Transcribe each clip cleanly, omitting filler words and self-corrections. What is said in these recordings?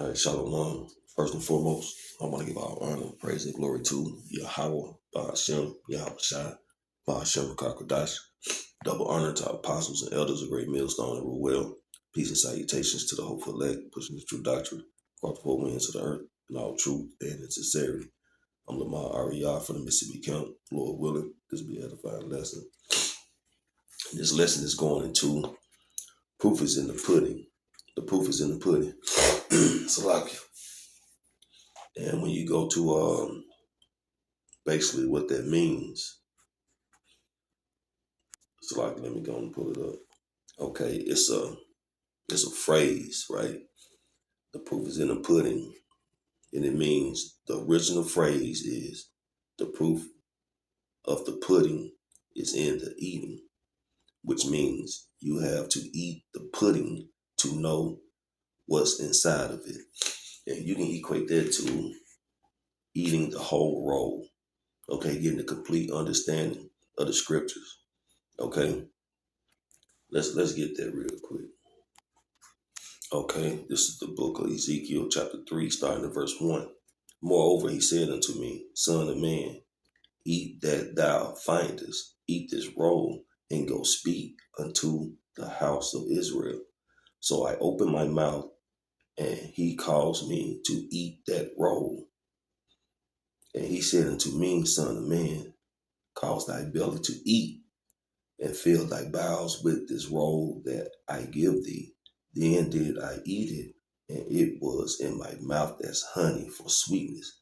All right, Shalom. First and foremost, I want to give all honor, praise, and glory to Yahweh, Ba'ashem, Yahweh Shai, Ba'ashem, Rakakwadash. Double honor to our apostles and elders of Great Millstone and rule well. Peace and salutations to the hopeful elect, pushing the true doctrine across the four winds of the earth in all truth and in sincerity. I'm Lamar Ariyah from the Mississippi Camp. Lord willing, this will be an edifying lesson. This lesson is going into proof is in the pudding. The proof is in the pudding. Salakia. And when you go to basically what that means, Salakia, let me go and pull it up. Okay, it's a phrase, right? The proof is in the pudding. And it means the original phrase is the proof of the pudding is in the eating, which means you have to eat the pudding to know what's inside of it. And you can equate that to eating the whole roll, okay? Getting a complete understanding of the scriptures, okay? Let's get that real quick. Okay, this is the book of Ezekiel chapter 3, starting at verse 1. Moreover, he said unto me, Son of man, eat that thou findest, eat this roll, and go speak unto the house of Israel. So I opened my mouth, and he caused me to eat that roll. And he said unto me, Son of man, cause thy belly to eat, and fill thy bowels with this roll that I give thee. Then did I eat it, and it was in my mouth as honey for sweetness.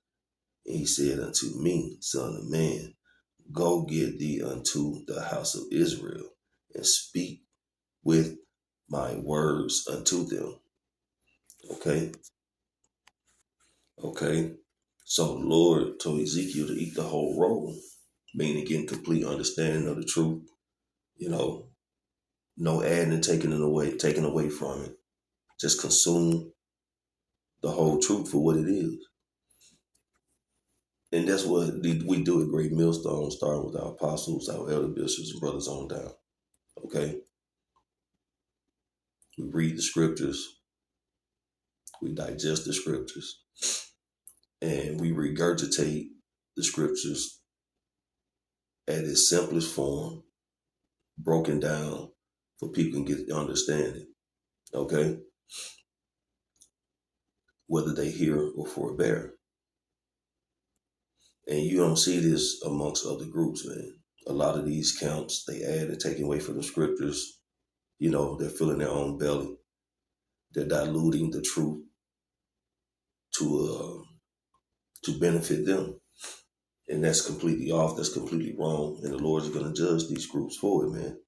And he said unto me, Son of man, go get thee unto the house of Israel, and speak with my words unto them. Okay? Okay? So the Lord told Ezekiel to eat the whole roll, meaning getting complete understanding of the truth, no adding and taking away from it. Just consume the whole truth for what it is. And that's what we do at Great Millstone, starting with our apostles, our elder bishops, and brothers on down. Okay? We read the scriptures, we digest the scriptures, and we regurgitate the scriptures at its simplest form, broken down for people to get the understanding. Okay? Whether they hear or forbear. And you don't see this amongst other groups, man. A lot of these camps, they add and take away from the scriptures. They're filling their own belly. They're diluting the truth to benefit them. And that's completely off. That's completely wrong. And the Lord is going to judge these groups for it, man.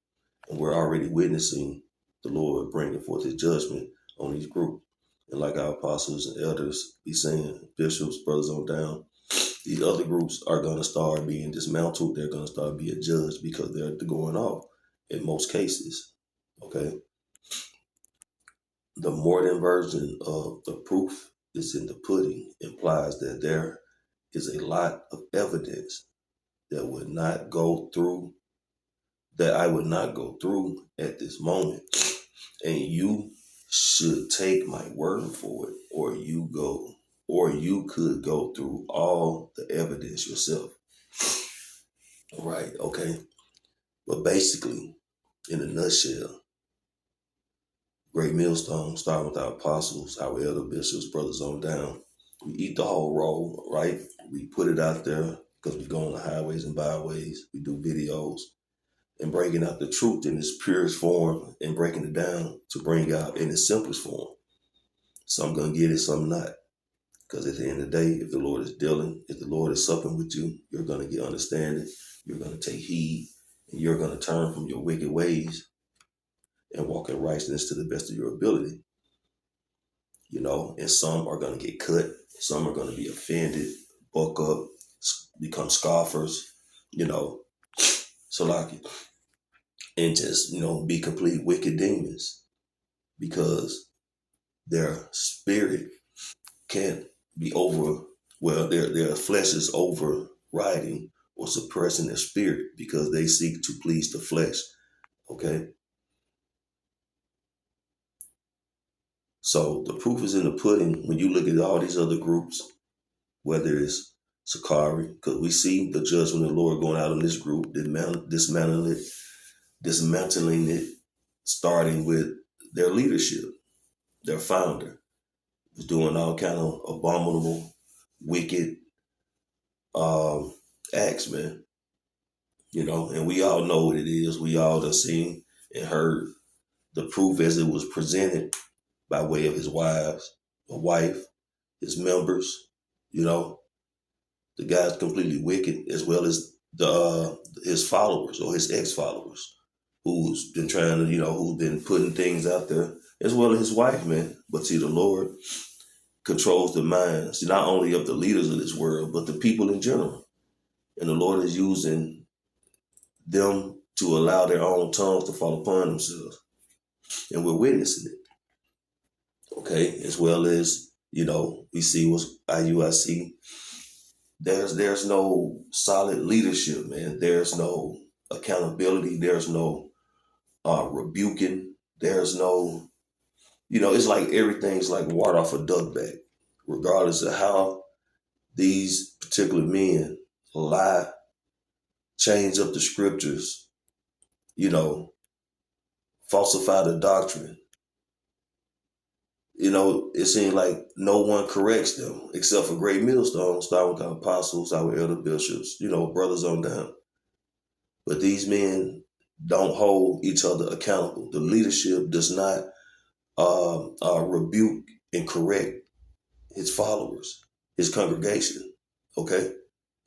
And we're already witnessing the Lord bringing forth his judgment on these groups. And like our apostles and elders be saying, bishops, brothers on down, these other groups are going to start being dismantled. They're going to start being judged because they're going off in most cases. Okay? The modern version of the proof is in the pudding implies that there is a lot of evidence that I would not go through at this moment. And you should take my word for it, or you could go through all the evidence yourself. Right, okay? But basically, in a nutshell, Great Millstone, starting with our apostles, our elder bishops, brothers on down, we eat the whole roll, right? We put it out there because we go on the highways and byways. We do videos and bringing out the truth in its purest form and breaking it down to bring out in its simplest form. Some going to get it, some not. Because at the end of the day, if the Lord is dealing, if the Lord is supping with you, you're going to get understanding. You're going to take heed, and you're going to turn from your wicked ways and walk in righteousness to the best of your ability. And some are going to get cut. Some are going to be offended, buck up, become scoffers, Salaki, and just, be complete wicked demons because their spirit can't be their flesh is overriding or suppressing their spirit because they seek to please the flesh. Okay. So the proof is in the pudding when you look at all these other groups, whether it's Sakari, because we see the judgment of the Lord going out on this group, dismantling it, starting with their leadership, their founder, was doing all kind of abominable, wicked acts, man. And we all know what it is. We all have seen and heard the proof as it was presented by way of his wife, his members. The guy's completely wicked, as well as his followers or his ex-followers, who's been trying to, who's been putting things out there, as well as his wife, man. But see, the Lord controls the minds, not only of the leaders of this world, but the people in general. And the Lord is using them to allow their own tongues to fall upon themselves. And we're witnessing it. Okay, as well as, we see what's IUIC. There's no solid leadership, man. There's no accountability. There's no rebuking. There's no, it's like everything's like water off a duck back, regardless of how these particular men lie, change up the scriptures, falsify the doctrine. It seems like no one corrects them except for Great Millstone, starting with our apostles, our elder bishops, brothers on down. But these men don't hold each other accountable. The leadership does not rebuke and correct his followers, his congregation. Okay?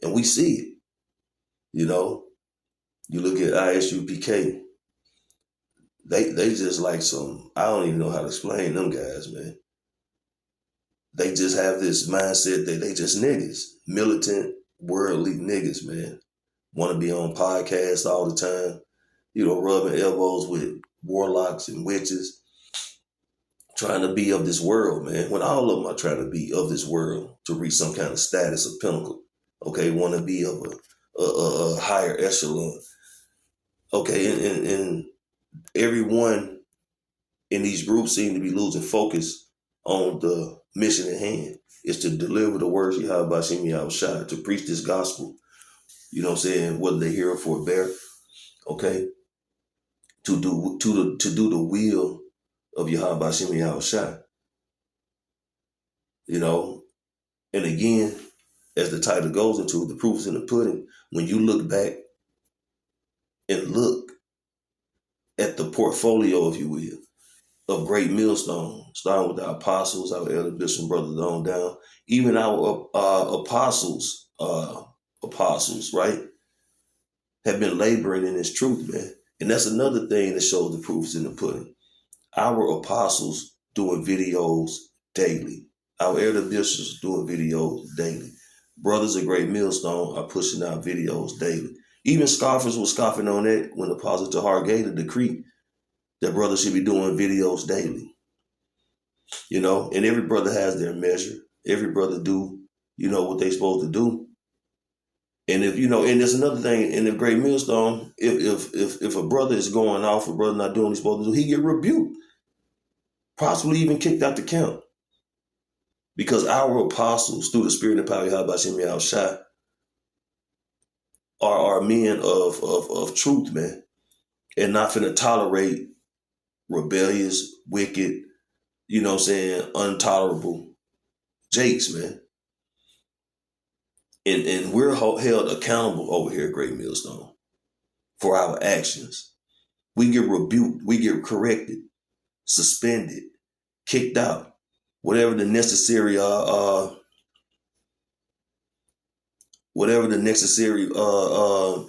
And we see it. You look at ISUPK. They just like I don't even know how to explain them guys, man. They just have this mindset that they just niggas, militant, worldly niggas, man. Want to be on podcasts all the time, rubbing elbows with warlocks and witches, trying to be of this world, man. When all of them are trying to be of this world to reach some kind of status or pinnacle, okay, want to be of a higher echelon, okay, and everyone in these groups seem to be losing focus on the mission at hand. Is to deliver the words of Yahweh Bashim Yahushua, to preach this gospel. You know what I'm saying? Whether they hear it for a bear, okay? To do the will of Yahweh Bashim Yahushua. And again, as the title goes into, the proof is in the pudding. When you look back and look at the portfolio, if you will, of Great Millstone, starting with our apostles, our elder bishop brothers on down, even our apostles, right, have been laboring in this truth, man. And that's another thing that shows the proofs in the pudding. Our apostles doing videos daily. Our elder bishops doing videos daily. Brothers of Great Millstone are pushing out videos daily. Even scoffers were scoffing on that when the Apostle Tahar gave the decree that brothers should be doing videos daily. And every brother has their measure. Every brother do, what they supposed to do. And if, and there's another thing in the Great Millstone, if a brother is going off, a brother not doing what he's supposed to do, he get rebuked. Possibly even kicked out the camp. Because our apostles, through the spirit and power of Yahweh Shem Yahushua, are men of truth, man. And not finna tolerate rebellious, wicked, intolerable jakes, man. And we're held accountable over here at Great Millstone for our actions. We get rebuked, we get corrected, suspended, kicked out, whatever the necessary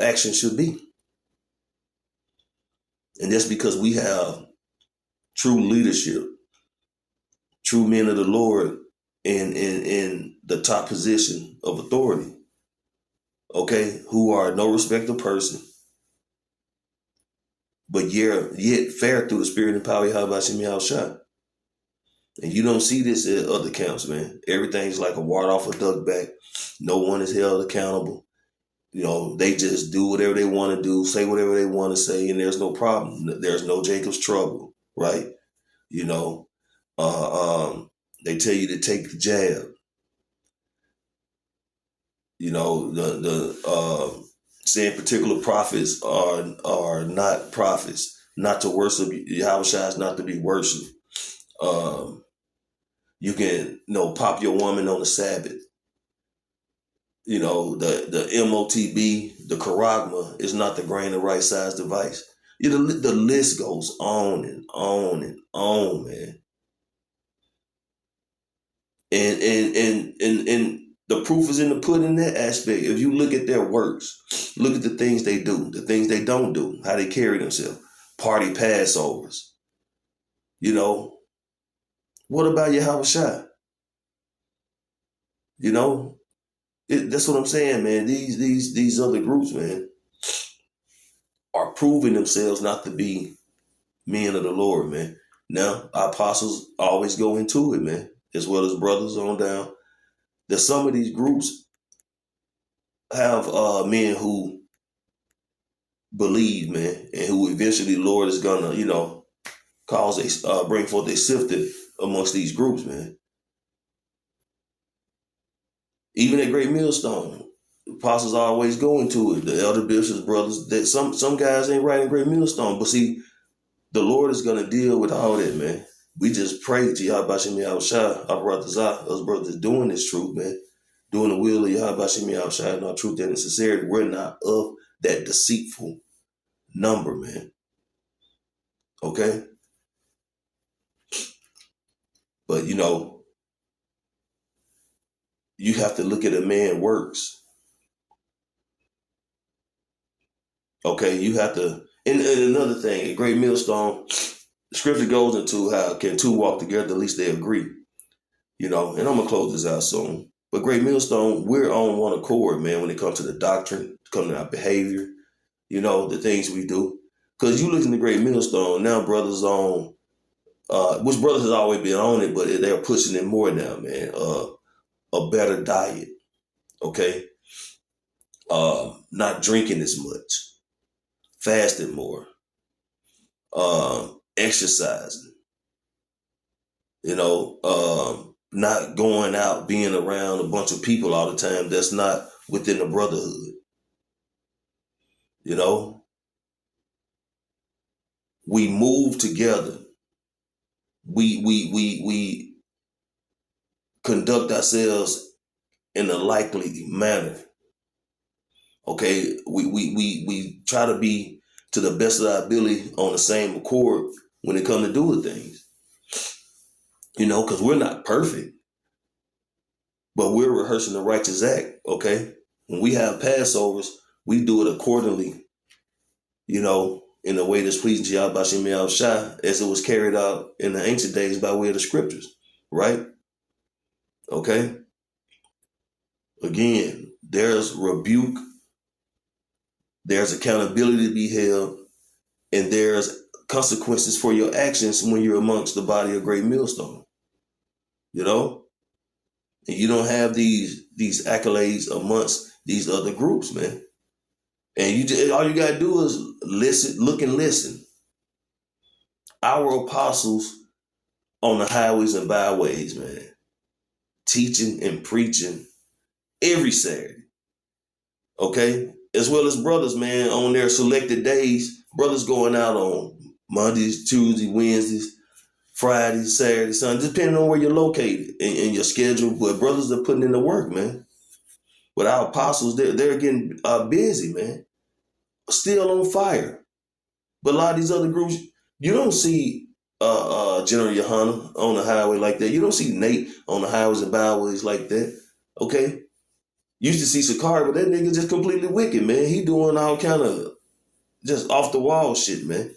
action should be. And that's because we have true leadership, true men of the Lord in the top position of authority, okay, who are no respecter of person, but yet fair through the spirit and power of Yahweh Shem Yahushua. And you don't see this at other camps, man. Everything's like a water off a duck back. No one is held accountable. They just do whatever they want to do, say whatever they want to say, and there's no problem. There's no Jacob's trouble, right? They tell you to take the jab. Saying particular prophets are not prophets, not to worship. Yahushua is not to be worshipped. You can pop your woman on the Sabbath. The MOTB, the charagma is not the grain of right size device. The list goes on and on and on, man. And the proof is in the pudding in that aspect. If you look at their works, look at the things they do, the things they don't do, how they carry themselves, party Passovers. What about Yahushua? That's what I'm saying, man. These other groups, man, are proving themselves not to be men of the Lord, man. Now, our apostles always go into it, man, as well as brothers on down. That some of these groups have men who believe, man, and who eventually the Lord is gonna, cause bring forth a sifting amongst these groups, man. Even at Great Millstone, the apostles always go into it. The elder bishops, brothers, that some guys ain't right in Great Millstone, but see, the Lord is gonna deal with all that, man. We just pray to Yahweh Shem Yahushua, our brothers, us brothers doing this truth, man, doing the will of Yahweh Shem Yahushua and our truth and sincerity. We're not of that deceitful number, man. Okay? But you have to look at a man's works. Okay, you have to and another thing, a great millstone, the scripture goes into how can two walk together, at least they agree. And I'm gonna close this out soon. But great millstone, we're on one accord, man, when it comes to the doctrine, come to our behavior, the things we do. Because you listen to great millstone, now brothers on which brothers has always been on it, but they're pushing it more now, man. A better diet, okay? Not drinking as much, fasting more, exercising, not going out, being around a bunch of people all the time that's not within the brotherhood. We move together. We conduct ourselves in a likely manner. Okay, we try to be to the best of our ability on the same accord when it comes to doing things. Because we're not perfect, but we're rehearsing the righteous act. Okay, when we have Passovers, we do it accordingly. In a way that's pleasing to Yahweh Shem Yahushua, as it was carried out in the ancient days by way of the scriptures, right? Okay. Again, there's rebuke, there's accountability to be held, and there's consequences for your actions when you're amongst the body of great millstone. And you don't have these accolades amongst these other groups, man. And all you gotta do is listen, look and listen. Our apostles on the highways and byways, man, teaching and preaching every Saturday. Okay? As well as brothers, man, on their selected days, brothers going out on Mondays, Tuesdays, Wednesdays, Fridays, Saturdays, Sundays, depending on where you're located in your schedule. But brothers are putting in the work, man. But our apostles, they're getting busy, man. Still on fire. But a lot of these other groups, you don't see General Yohana on the highway like that. You don't see Nate on the highways and byways like that. Okay? Used to see Sakari, but that nigga just completely wicked, man. He doing all kind of just off the wall shit, man.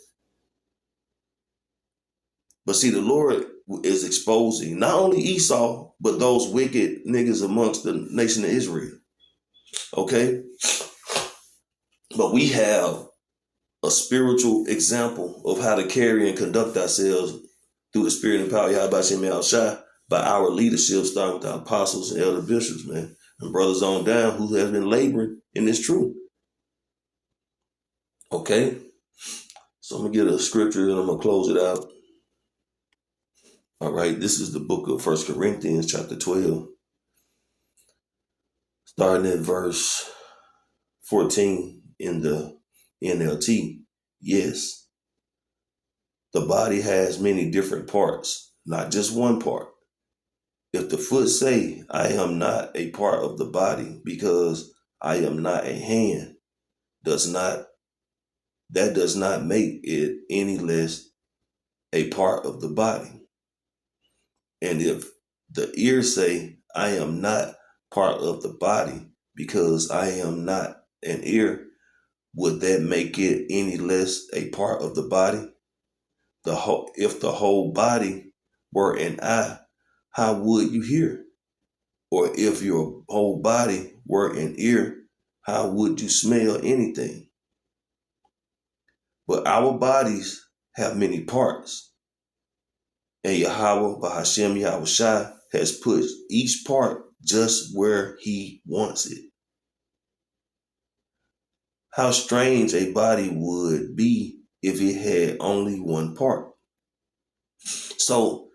But see, the Lord is exposing not only Esau, but those wicked niggas amongst the nation of Israel. Okay? But we have a spiritual example of how to carry and conduct ourselves through the spirit and power of Yahweh Shem Yahushua by our leadership, starting with our apostles and elder bishops, man, and brothers on down who have been laboring in this truth. Okay? So I'm going to get a scripture and I'm going to close it out. All right, this is the book of 1 Corinthians chapter 12, starting at verse 14 in the NLT. Yes, the body has many different parts, not just one part. If the foot say, I am not a part of the body because I am not a hand, does not that does not make it any less a part of the body. And if the ear say, I am not part of the body because I am not an ear, would that make it any less a part of the body? If the whole body were an eye, how would you hear? Or if your whole body were an ear, how would you smell anything? But our bodies have many parts, and Yahweh Bahashem Yahweh Shai has put each part just where he wants it. How strange a body would be if it had only one part. So,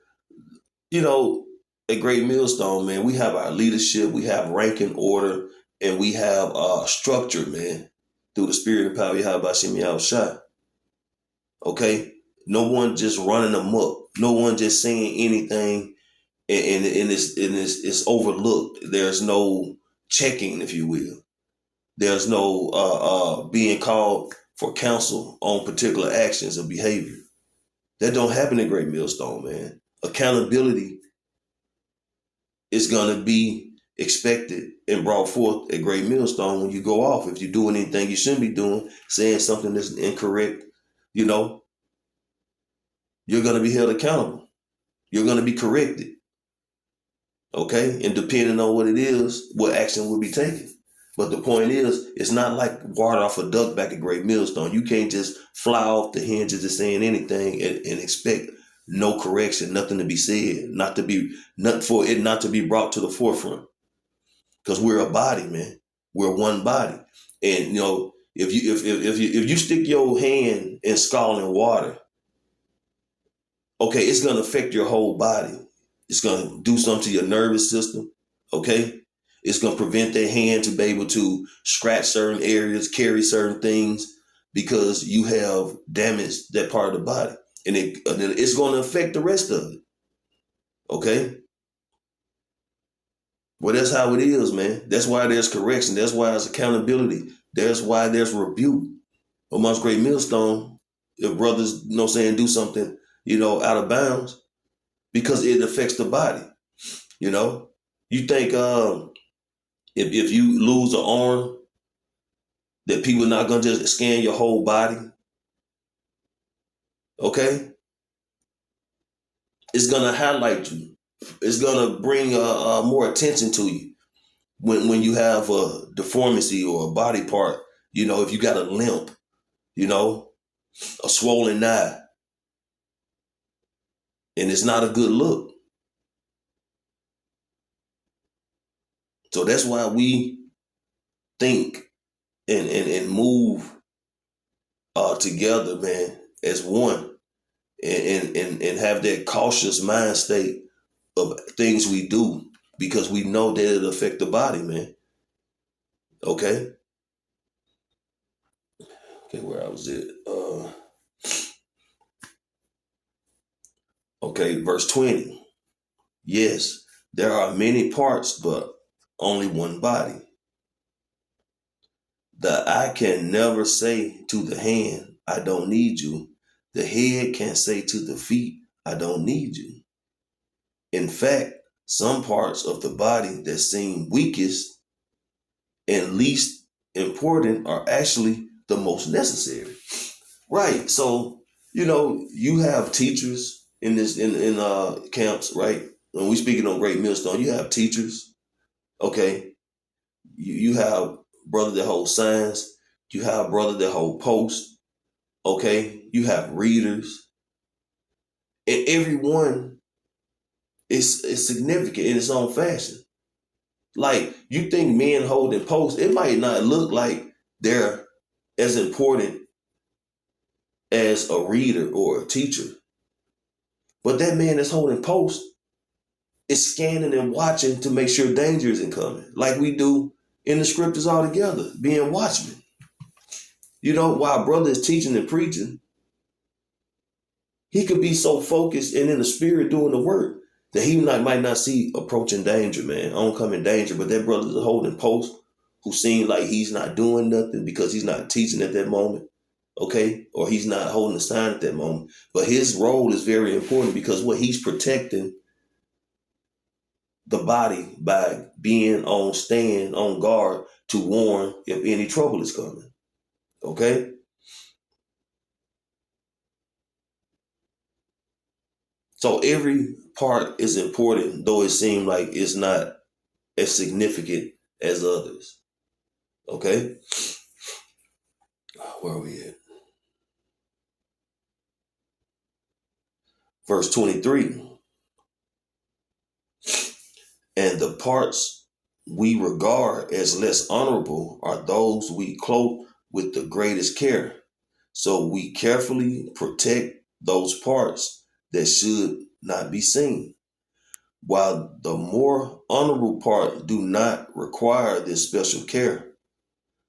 at Great Millstone, man, we have our leadership, we have rank and order, and we have structure, man, through the spirit and power of Yahweh Bahashem Yahweh Shai. Okay? No one just running amok. No one just saying anything and it's overlooked. There's no checking, if you will. There's no being called for counsel on particular actions or behavior. That don't happen at Great Millstone, man. Accountability is going to be expected and brought forth at Great Millstone when you go off. If you're doing anything you shouldn't be doing, saying something that's incorrect, you're going to be held accountable. You're going to be corrected. Okay? And depending on what it is, what action will be taken. But the point is, it's not like water off a duck back at Great Millstone. You can't just fly off the hinges of saying anything and expect no correction, nothing to be said, for it not to be brought to the forefront. Because we're a body, man. We're one body. And if you stick your hand in scalding water, okay, it's gonna affect your whole body. It's gonna do something to your nervous system. Okay? It's going to prevent their hand to be able to scratch certain areas, carry certain things, because you have damaged that part of the body. And it's going to affect the rest of it. Okay? Well, that's how it is, man. That's why there's correction. That's why there's accountability. That's why there's rebuke amongst Great Millstone. If brothers, do something, out of bounds, because it affects the body. You think, if you lose an arm, that people are not going to just scan your whole body. Okay? It's going to highlight you. It's going to bring more attention to you when you have a deformity or a body part. If you got a limp, a swollen eye. And it's not a good look. So that's why we think and move together, man, as one, and have that cautious mind state of things we do, because we know that it'll affect the body, man. Okay? Okay, where I was at? Okay, verse 20. Yes, there are many parts, but only one body. The eye can never say to the hand, I don't need you. The head can't say to the feet, I don't need you. In fact, some parts of the body that seem weakest and least important are actually the most necessary. Right. So, you have teachers in camps, right? When we speaking on Great Millstone, you have teachers. Okay. You have brother that hold signs. You have brother that hold posts. Okay. You have readers. And everyone is significant in its own fashion. Like, you think men holding posts, it might not look like they're as important as a reader or a teacher. But that man that's holding post is scanning and watching to make sure danger isn't coming, like we do in the scriptures altogether, being watchmen. While brother is teaching and preaching, he could be so focused and in the spirit doing the work that he might not see approaching danger, man, oncoming danger. But that brother's holding post who seems like he's not doing nothing because he's not teaching at that moment, okay? Or he's not holding a sign at that moment. But his role is very important because what he's protecting the body by being on stand, on guard to warn if any trouble is coming, okay? So every part is important, though it seems like it's not as significant as others. Okay? Where are we at? Verse 23. And the parts we regard as less honorable are those we clothe with the greatest care. So we carefully protect those parts that should not be seen, while the more honorable part do not require this special care.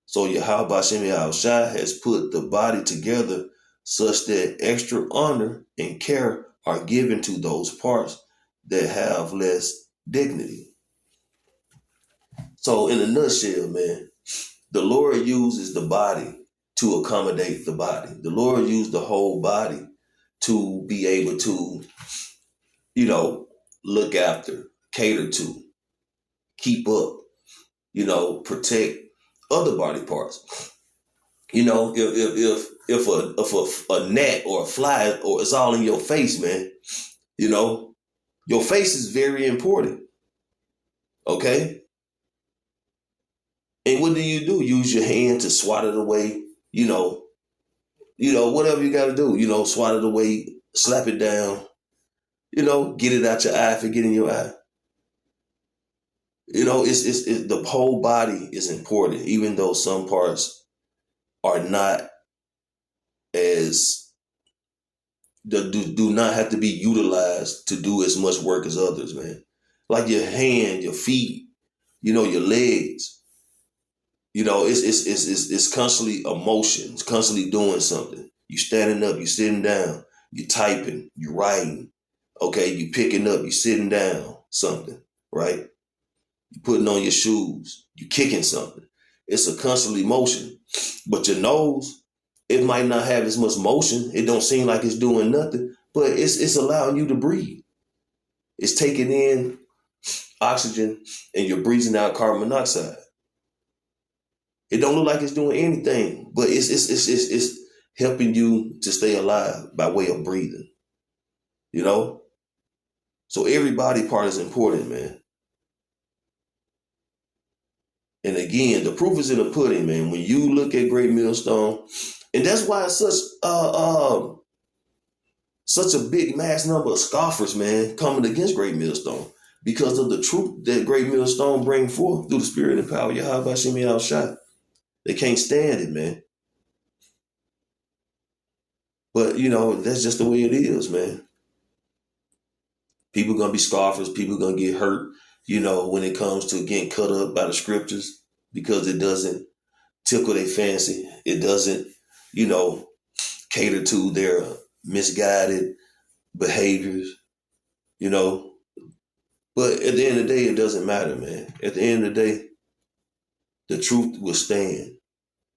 So Yahweh Bashem Yahushua has put the body together such that extra honor and care are given to those parts that have less dignity. So in a nutshell, man, the Lord uses the body to accommodate the body. The Lord used the whole body to be able to, look after, cater to, keep up, protect other body parts. If a gnat or a fly or it's all in your face, man, your face is very important. Okay? And what do? Use your hand to swat it away, whatever you gotta do, swat it away, slap it down, get it out your eye if it get in your eye. It's the whole body is important, even though some parts are not as do not have to be utilized to do as much work as others, man. Like your hand, your feet, your legs. It's constantly emotion. It's constantly doing something. You standing up, you sitting down, you typing, you writing. Okay, you picking up, you sitting down, something, right? You putting on your shoes, you kicking something. It's a constantly motion. But your nose, it might not have as much motion. It don't seem like it's doing nothing, but it's allowing you to breathe. It's taking in oxygen and you're breathing out carbon monoxide. It don't look like it's doing anything, but it's helping you to stay alive by way of breathing. So every body part is important, man. And again, the proof is in the pudding, man. When you look at Great Millstone, and that's why it's such a big mass number of scoffers, man, coming against Great Millstone because of the truth that Great Millstone bring forth through the spirit and power of Yahweh Hashem Yahushua. They can't stand it, man. But, that's just the way it is, man. People gonna be scoffers. People gonna get hurt, when it comes to getting cut up by the scriptures because it doesn't tickle their fancy. It doesn't, cater to their misguided behaviors, But at the end of the day, it doesn't matter, man. At the end of the day, the truth will stand,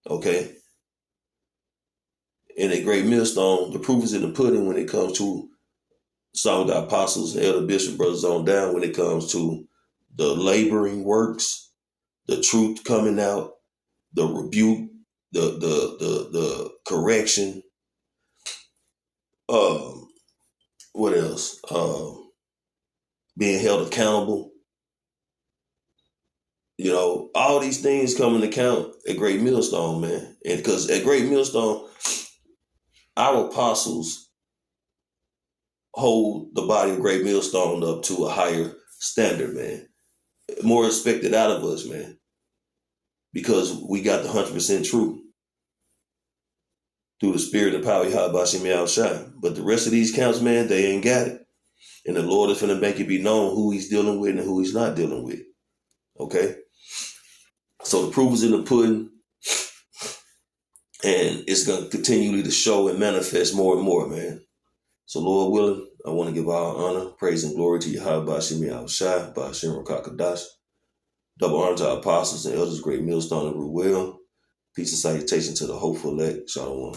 okay? And at Great Millstone, the proof is in the pudding when it comes to some of the apostles, elder bishop brothers on down, when it comes to the laboring works, the truth coming out, the rebuke, the correction. What else? Being held accountable. All these things come into account at Great Millstone, man. And because at Great Millstone, our apostles hold the body of Great Millstone up to a higher standard, man. More expected out of us, man. Because we got the 100% truth through the spirit and power of Yahweh Hashem Yahushua. But the rest of these counts, man, they ain't got it. And the Lord is going to make it be known who he's dealing with and who he's not dealing with. Okay? So the proof is in the pudding. And it's going to continually to show and manifest more and more, man. So Lord willing, I want to give all honor, praise, and glory to Yahweh Bashim Yahushai, Bashim Rakakadash. Double honor to our apostles and elders, great millstone and Ruel. Peace and salutation to the hopeful elect. Shalom.